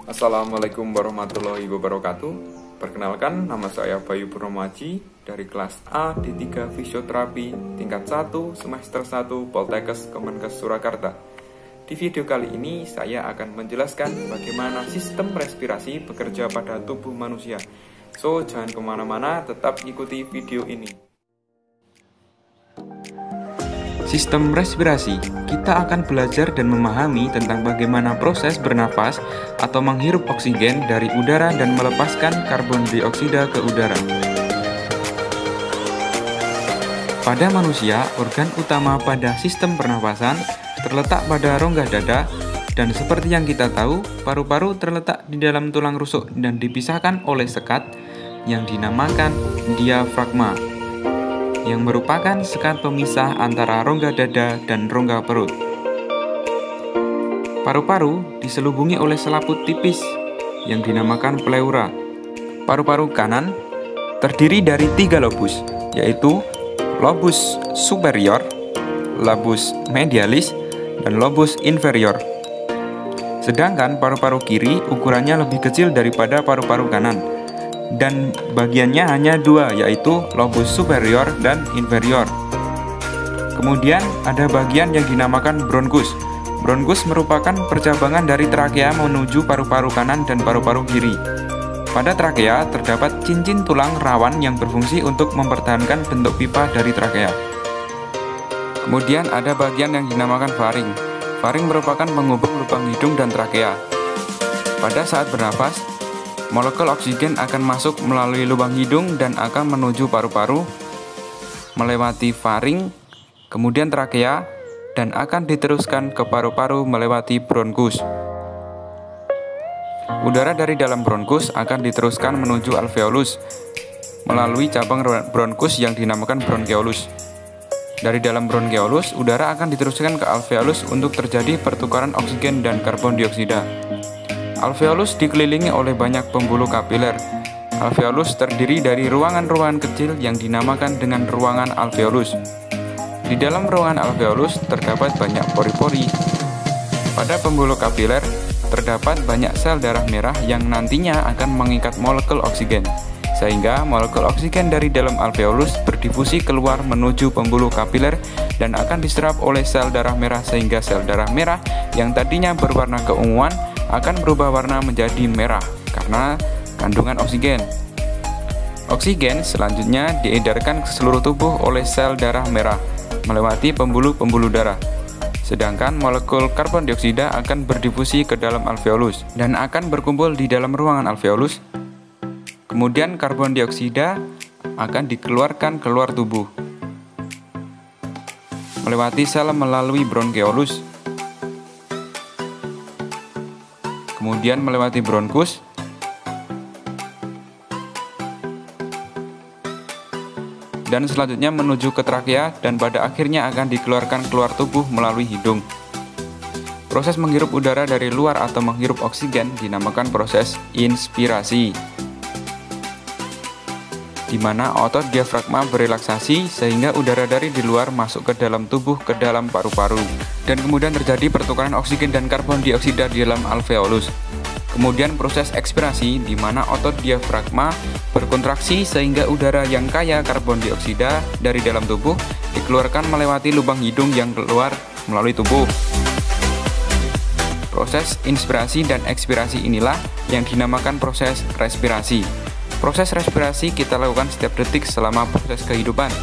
Assalamualaikum warahmatullahi wabarakatuh. Perkenalkan, nama saya Bayu Purnomo Aji dari kelas A D3 Fisioterapi tingkat 1 semester 1 Poltekkes Kemenkes Surakarta. Di video kali ini saya akan menjelaskan bagaimana sistem respirasi bekerja pada tubuh manusia. So, jangan kemana-mana, tetap ikuti video ini. Sistem respirasi, kita akan belajar dan memahami tentang bagaimana proses bernafas atau menghirup oksigen dari udara dan melepaskan karbon dioksida ke udara. Pada manusia, organ utama pada sistem pernafasan terletak pada rongga dada, dan seperti yang kita tahu, paru-paru terletak di dalam tulang rusuk dan dipisahkan oleh sekat yang dinamakan diafragma, yang merupakan sekat pemisah antara rongga dada dan rongga perut. Paru-paru diselubungi oleh selaput tipis yang dinamakan pleura. Paru-paru kanan terdiri dari 3 lobus, yaitu lobus superior, lobus medialis, dan lobus inferior. Sedangkan paru-paru kiri ukurannya lebih kecil daripada paru-paru kanan, dan bagiannya hanya 2, yaitu lobus superior dan inferior. Kemudian ada bagian yang dinamakan bronkus. Bronkus merupakan percabangan dari trakea menuju paru-paru kanan dan paru-paru kiri. Pada trakea terdapat cincin tulang rawan yang berfungsi untuk mempertahankan bentuk pipa dari trakea. Kemudian ada bagian yang dinamakan faring. Faring merupakan penghubung lubang hidung dan trakea. Pada saat bernafas, molekul oksigen akan masuk melalui lubang hidung dan akan menuju paru-paru, melewati faring, kemudian trakea, dan akan diteruskan ke paru-paru melewati bronkus. Udara dari dalam bronkus akan diteruskan menuju alveolus melalui cabang bronkus yang dinamakan bronkeolus. Dari dalam bronkeolus, udara akan diteruskan ke alveolus untuk terjadi pertukaran oksigen dan karbon dioksida. Alveolus dikelilingi oleh banyak pembuluh kapiler. Alveolus terdiri dari ruangan-ruangan kecil yang dinamakan dengan ruangan alveolus. Di dalam ruangan alveolus terdapat banyak pori-pori. Pada pembuluh kapiler terdapat banyak sel darah merah yang nantinya akan mengikat molekul oksigen, sehingga molekul oksigen dari dalam alveolus berdifusi keluar menuju pembuluh kapiler dan akan diserap oleh sel darah merah, sehingga sel darah merah yang tadinya berwarna keunguan akan berubah warna menjadi merah karena kandungan oksigen. Oksigen selanjutnya diedarkan ke seluruh tubuh oleh sel darah merah melewati pembuluh-pembuluh darah. Sedangkan molekul karbon dioksida akan berdifusi ke dalam alveolus dan akan berkumpul di dalam ruangan alveolus. Kemudian karbon dioksida akan dikeluarkan keluar tubuh melewati sel melalui bronkeolus, kemudian melewati bronkus, dan selanjutnya menuju ke trakea, dan pada akhirnya akan dikeluarkan keluar tubuh melalui hidung. Proses menghirup udara dari luar atau menghirup oksigen dinamakan proses inspirasi, di mana otot diafragma berelaksasi sehingga udara dari di luar masuk ke dalam tubuh, ke dalam paru-paru, dan kemudian terjadi pertukaran oksigen dan karbon dioksida di dalam alveolus. Kemudian proses ekspirasi, di mana otot diafragma berkontraksi sehingga udara yang kaya karbon dioksida dari dalam tubuh dikeluarkan melewati lubang hidung yang keluar melalui tubuh. Proses inspirasi dan ekspirasi inilah yang dinamakan proses respirasi. Proses respirasi kita lakukan setiap detik selama proses kehidupan.